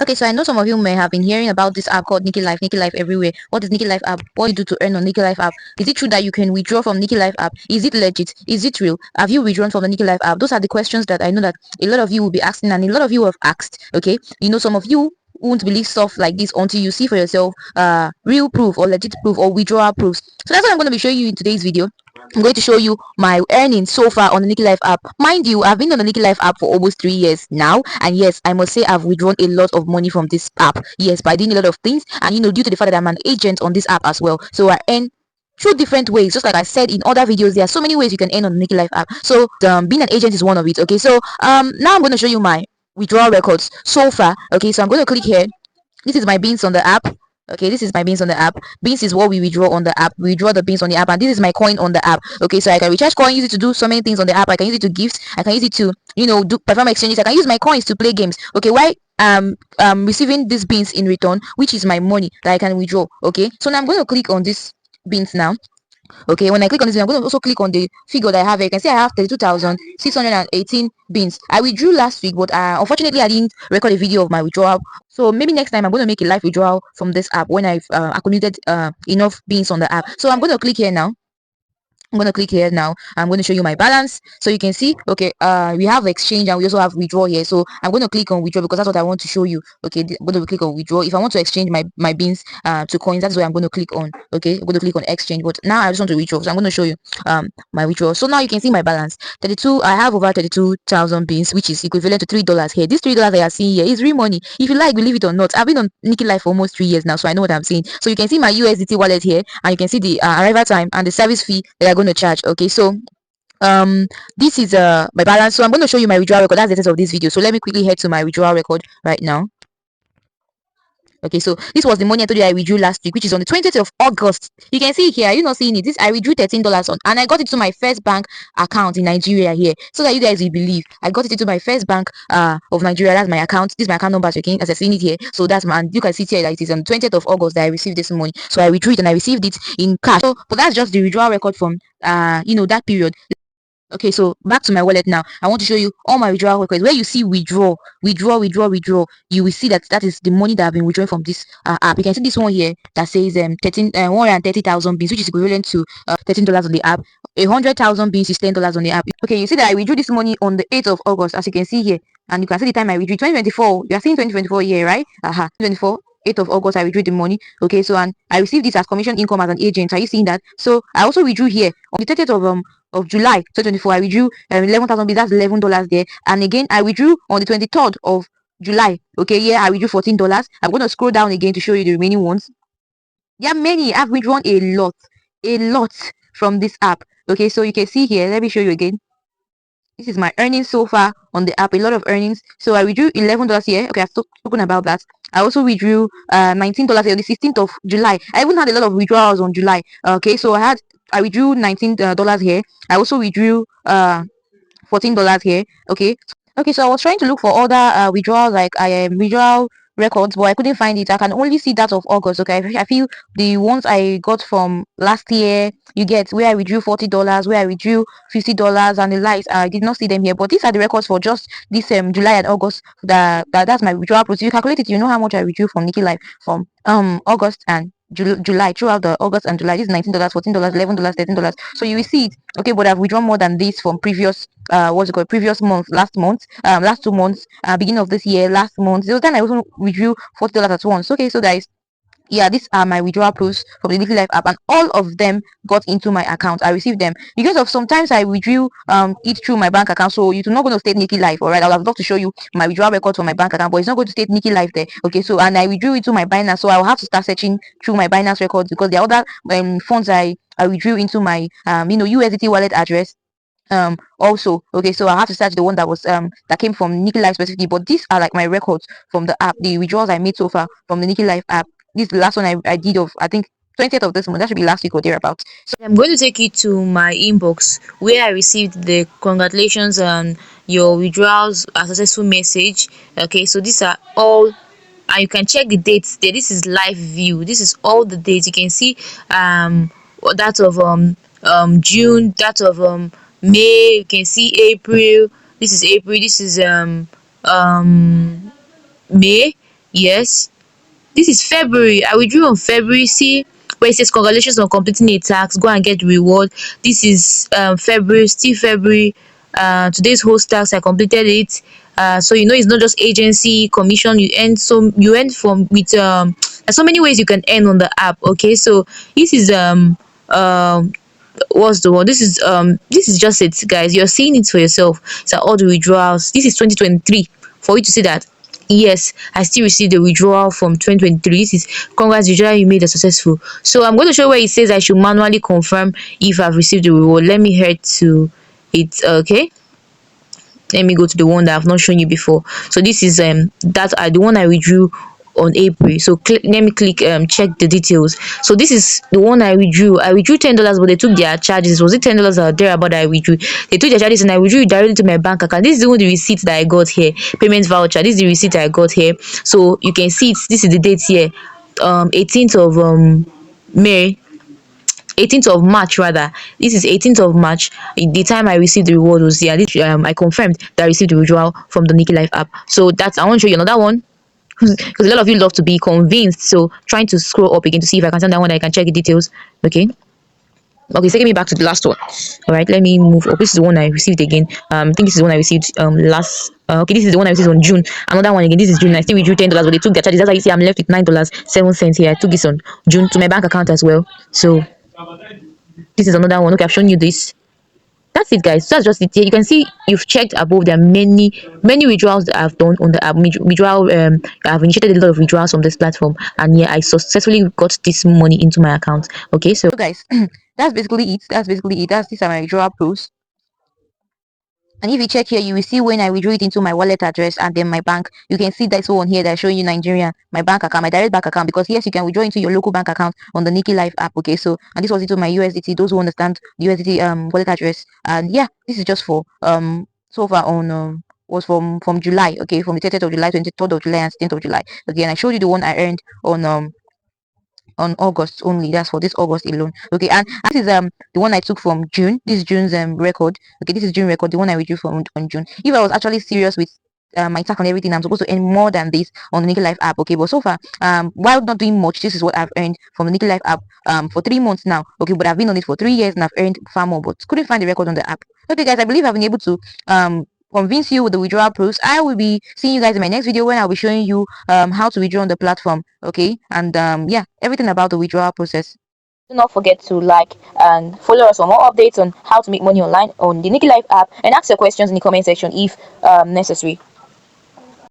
Okay, so I know some of you may have been hearing about this app called Nikki Life, Nikki Life everywhere. What is Nikki Life app? What do you do to earn on Nikki Life app? Is it true that you can withdraw from Nikki Life app? Is it legit? Is it real? Have you withdrawn from the Nikki Life app? Those are the questions that I know that a lot of you will be asking, and a lot of you have asked. Okay, some of you won't believe stuff like this until you see for yourself real proof or legit proof or withdrawal proofs. So that's what I'm going to be showing you in today's video. I'm going to show you my earnings so far on the Nikki Life app. Mind you, I've been on the Nikki Life app for almost 3 years now, and yes, I must say I've withdrawn a lot of money from this app. Yes, by doing a lot of things, and due to the fact that I'm an agent on this app as well, so I earn through different ways. Just like I said in other videos, there are so many ways you can earn on the Nikki Life app. So being an agent is one of it. Okay, so now I'm going to show you my withdrawal records so far. Okay, so I'm going to click here. This is my beans on the app. Okay, this is my beans on the app. Beans is what we withdraw on the app. We withdraw the beans on the app, and this is my coin on the app. Okay, so I can recharge coin, use it to do so many things on the app. I can use it to gifts. I can use it to do perform exchanges. I can use my coins to play games. Okay, why receiving these beans in return, which is my money that I can withdraw. Okay, so now I'm going to click on this beans now. Okay, when I click on this, I'm going to also click on the figure that I have here. You can see I have 32,618 beans. I withdrew last week, but unfortunately I didn't record a video of my withdrawal. So maybe next time I'm going to make a live withdrawal from this app when I've accumulated enough beans on the app. So I'm going to click here now. I'm going to click here now. I'm going to show you my balance, so you can see. Okay, we have exchange and we also have withdraw here. So I'm going to click on withdraw because that's what I want to show you. Okay, I'm going to click on withdraw. If I want to exchange my beans to coins, that's what I'm going to click on. Okay, I'm going to click on exchange, but now I just want to withdraw, so I'm going to show you my withdrawal. So now you can see my balance. 32. I have over 32,000 beans, which is equivalent to $3 here. This $3 that you're seeing here is real money. If you like, believe it or not, I've been on Nikki Life for almost 3 years now, so I know what I'm seeing. So you can see my USDT wallet here, and you can see the arrival time and the service fee that are going to charge. Okay, so this is my balance. So I'm going to show you my withdrawal record. That's the title of this video. So let me quickly head to my withdrawal record right now. Okay, so this was the money I told you I withdrew last week, which is on the 20th of August. You can see here, you're not seeing it. This I withdrew $13 on, and I got it to my first bank account in Nigeria here, so that you guys will believe. I got it into my first bank of Nigeria. That's my account. This is my account number, so as I seen it here. So that's my, and you can see it here that it is on the 20th of August that I received this money. So I withdrew it and I received it in cash. So, but that's just the withdrawal record from that period. Okay, so back to my wallet now. I want to show you all my withdrawal records. Where you see withdraw, you will see that is the money that I've been withdrawing from this app. You can see this one here that says 130,000 beans, which is equivalent to $13 on the app. 100,000 beans is $10 on the app. Okay, you see that I withdrew this money on the 8th of August, as you can see here, and you can see the time I withdrew. 2024. You are seeing 2024 here, right? 2024. 8th of August, I withdrew the money. Okay, so and I received this as commission income as an agent. Are you seeing that? So I also withdrew here on the 30th of July 2024. I withdrew 11,000 beans. That's $11 there. And again, I withdrew on the 23rd of July. Okay, yeah, I withdrew $14. I'm going to scroll down again to show you the remaining ones. There are many. I've withdrawn a lot from this app. Okay, so you can see here. Let me show you again. This is my earnings so far on the app. A lot of earnings. So I withdrew $11 here. Okay, I've spoken about that. I also withdrew $19 here on the 16th of July. I even had a lot of withdrawals on July. Okay, so I withdrew $19 here. I also withdrew $14 here. Okay, so I was trying to look for other withdrawals, like withdrawal records, but I couldn't find it. I can only see that of August. Okay, I feel the ones I got from last year, you get where I withdrew $40, where I withdrew $50, and the likes. I did not see them here, but these are the records for just this July and August. That's my withdrawal process. You calculate it, you know how much I withdrew from Nikki Life from August and July, throughout the August and July. This is $19, $14, $11, $13. So you will see it. Okay, but I've withdrawn more than this from previous previous month, last 2 months, beginning of this year, last month. The other time I also withdrew $40 at once. Okay, so guys, yeah, these are my withdrawal proofs from the Nikilive app, and all of them got into my account. I received them because of sometimes I withdrew it through my bank account, so you're not going to state Nikilive. All right, I would have loved to show you my withdrawal record from my bank account, but it's not going to state Nikilive there. Okay, so and I withdrew it to my Binance, so I'll have to start searching through my Binance records because there are other funds I withdrew into my USDT wallet address also. Okay, so I have to search the one that was that came from Nikki Life specifically, but these are like my records from the app, the withdrawals I made so far from the Nikki Life app. This is the last one I did of, I think, 20th of this month. That should be last week or thereabouts. So I'm going to take you to my inbox where I received the congratulations on your withdrawals, a successful message. Okay, so these are all, and you can check the dates there. This is live view. This is all the dates. You can see that of June, that of May. You can see April. This is April. This is May. Yes, this is February. I withdrew on February. See where it says congratulations on completing a task, go and get reward. This is February, still February. Today's host task, I completed it. So you know it's not just agency commission. You earn from with there's so many ways you can earn on the app. Okay, so this is um what's the one? This is just it, guys. You're seeing it for yourself. So all the withdrawals. This is 2023. For you to see that, yes, I still received a withdrawal from 2023. This is congrats, withdrawal you made a successful. So I'm going to show where it says I should manually confirm if I've received the reward. Let me head to it. Okay, let me go to the one that I've not shown you before. So this is that the one I withdrew on April. So let me click check the details. So this is the one I withdrew. I withdrew $10, but they took their charges. Was it $10 or thereabout that I withdrew? They took their charges and I withdrew it directly to my bank account. This is the only receipt that I got here. Payment voucher. This is the receipt I got here. So you can see it. This is the date here. 18th of May, 18th of March rather. This is 18th of March. The time I received the reward was here. This, I confirmed that I received the withdrawal from the Nikilive app. So that's, I want to show you another one because a lot of you love to be convinced. So trying to scroll up again to see if I can send that one, I can check the details. Okay. Okay, taking me back to the last one. All right, let me move up. This is the one I received again. I think this is the one I received last. Okay, this is the one I received on June. Another one again. This is June. I still withdrew $10, but they took their charges. That's why you see I'm left with $9.07 here. I took this on June to my bank account as well. So this is another one. Okay, I've shown you this. That's it, guys. So that's just it. Here you can see you've checked above. There are many withdrawals that I've done on the app. Withdrawal. I've initiated a lot of withdrawals from this platform, and yeah, I successfully got this money into my account. Okay, so guys, that's basically it. That's basically it. These are my withdrawal proofs. And if you check here, you will see when I withdrew it into my wallet address and then my bank. You can see this one here that showing you Nigeria, my bank account, my direct bank account. Because yes, you can withdraw into your local bank account on the Nikilive app. Okay, so and this was into my USDT. Those who understand the USDT wallet address. And yeah, this is just for so far on was from July. Okay, from the 30th of July, 23rd of July, and 16th of July. Okay, and I showed you the one I earned on August only. That's for this August alone. Okay, and this is the one I took from June. This is June's record. Okay, this is June record, the one I withdrew from on June. If I was actually serious with my tax and everything, I'm supposed to earn more than this on the Nikki Life app. Okay, but so far, while not doing much, this is what I've earned from the Nikki Life app for 3 months now. Okay, but I've been on it for 3 years and I've earned far more, but couldn't find the record on the app. Okay, guys, I believe I've been able to convince you with the withdrawal proofs. I will be seeing you guys in my next video when I'll be showing you how to withdraw on the platform. Okay, and yeah, everything about the withdrawal process. Do not forget to like and follow us for more updates on how to make money online on the Nikki Life app, and ask your questions in the comment section if necessary.